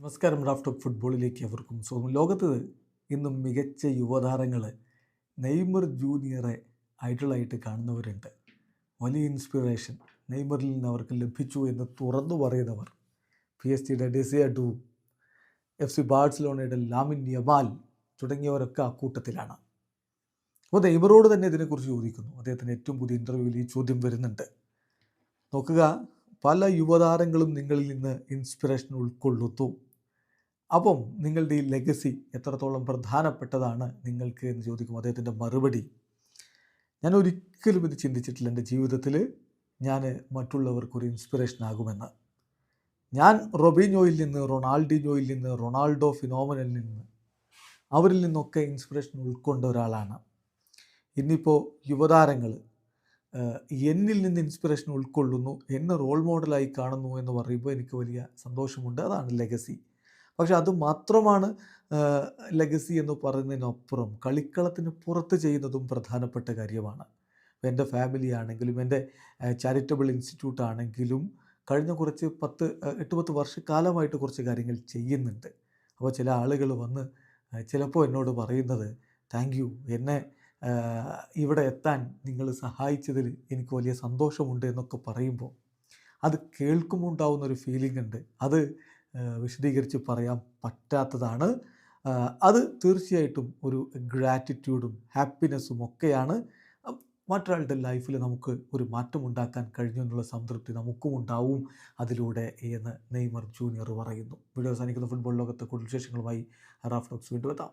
നമസ്കാരം. Raf talk ഫുട്ബോളിലേക്ക് അവർക്കും സ്വാഗതം. ലോകത്ത് ഇന്നും മികച്ച യുവതാരങ്ങൾ നെയ്മർ ജൂനിയറെ ഐഡലായിട്ട് കാണുന്നവരുണ്ട്. വലിയ ഇൻസ്പിറേഷൻ നെയ്മറിൽ നിന്ന് അവർക്ക് ലഭിച്ചു എന്ന് തുറന്നു പറയുന്നവർ PSG ഡെസിയ ഡു, FC ബാഴ്സലോണയുടെ ലാമിൻ യമാൽ തുടങ്ങിയവരൊക്കെ ആ കൂട്ടത്തിലാണ്. അപ്പോൾ നെയ്മറോട് തന്നെ ഇതിനെക്കുറിച്ച് ചോദിക്കുന്നു. അദ്ദേഹത്തിൻ്റെ ഏറ്റവും പുതിയ ഇൻ്റർവ്യൂവിൽ ഈ ചോദ്യം വരുന്നുണ്ട്. നോക്കുക, പല യുവതാരങ്ങളും നിങ്ങളിൽ നിന്ന് ഇൻസ്പിറേഷൻ ഉൾക്കൊള്ളുന്നു. അപ്പം നിങ്ങളുടെ ഈ ലെഗസി എത്രത്തോളം പ്രധാനപ്പെട്ടതാണ് നിങ്ങൾക്ക് എന്ന് ചോദിക്കും. അദ്ദേഹത്തിൻ്റെ മറുപടി: ഞാൻ ഒരിക്കലും ഇത് ചിന്തിച്ചിട്ടില്ല എൻ്റെ ജീവിതത്തിൽ ഞാൻ മറ്റുള്ളവർക്കൊരു ഇൻസ്പിറേഷൻ ആകുമെന്ന്. ഞാൻ റൊബീഞ്ഞോയിൽ നിന്ന്, റൊണാൾഡിഞ്ഞോയിൽ നിന്ന്, റൊണാൾഡോ ഫിനോമിനലിൽ നിന്ന്, അവരിൽ നിന്നൊക്കെ ഇൻസ്പിറേഷൻ ഉൾക്കൊണ്ട ഒരാളാണ്. ഇന്നിപ്പോൾ യുവതാരങ്ങൾ എന്നിൽ നിന്ന് ഇൻസ്പിറേഷൻ ഉൾക്കൊള്ളുന്നു, എന്നെ റോൾ മോഡലായി കാണുന്നു എന്ന് പറയുമ്പോൾ എനിക്ക് വലിയ സന്തോഷമുണ്ട്. അതാണ് ലെഗസി. പക്ഷെ അത് മാത്രമാണ് ലെഗസി എന്ന് പറയുന്നതിനപ്പുറം കളിക്കളത്തിന് പുറത്ത് ചെയ്യുന്നതും പ്രധാനപ്പെട്ട കാര്യമാണ്. എൻ്റെ ഫാമിലി ആണെങ്കിലും എൻ്റെ ചാരിറ്റബിൾ ഇൻസ്റ്റിറ്റ്യൂട്ട് ആണെങ്കിലും കഴിഞ്ഞ കുറച്ച് 8-10 വർഷക്കാലമായിട്ട് കുറച്ച് കാര്യങ്ങൾ ചെയ്യുന്നുണ്ട്. അപ്പോൾ ചില ആളുകൾ വന്ന് ചിലപ്പോൾ എന്നോട് പറയുന്നത്, താങ്ക് യു, എന്നെ ഇവിടെ എത്താൻ നിങ്ങൾ സഹായിച്ചതിൽ എനിക്ക് വലിയ സന്തോഷമുണ്ട് എന്നൊക്കെ പറയുമ്പോൾ അത് കേൾക്കുമ്പോൾ ഉണ്ടാവുന്നൊരു ഫീലിംഗ് ഉണ്ട്. അത് വിശദീകരിച്ച് പറയാൻ പറ്റാത്തതാണ്. അത് തീർച്ചയായിട്ടും ഒരു ഗ്രാറ്റിറ്റ്യൂഡും ഹാപ്പിനെസ്സും ഒക്കെയാണ്. മറ്റൊരാളുടെ ലൈഫിൽ നമുക്ക് ഒരു മാറ്റമുണ്ടാക്കാൻ കഴിഞ്ഞു എന്നുള്ള സംതൃപ്തി നമുക്കും ഉണ്ടാവും അതിലൂടെ എന്ന് നെയ്മർ ജൂനിയർ പറയുന്നു. വീഡിയോ അവസാനിക്കുന്ന ഫുട്ബോൾ ലോകത്തെ കൂടുതൽ വിശേഷങ്ങളുമായി റാഫ് ടോക്സ് വീണ്ടും എത്താം.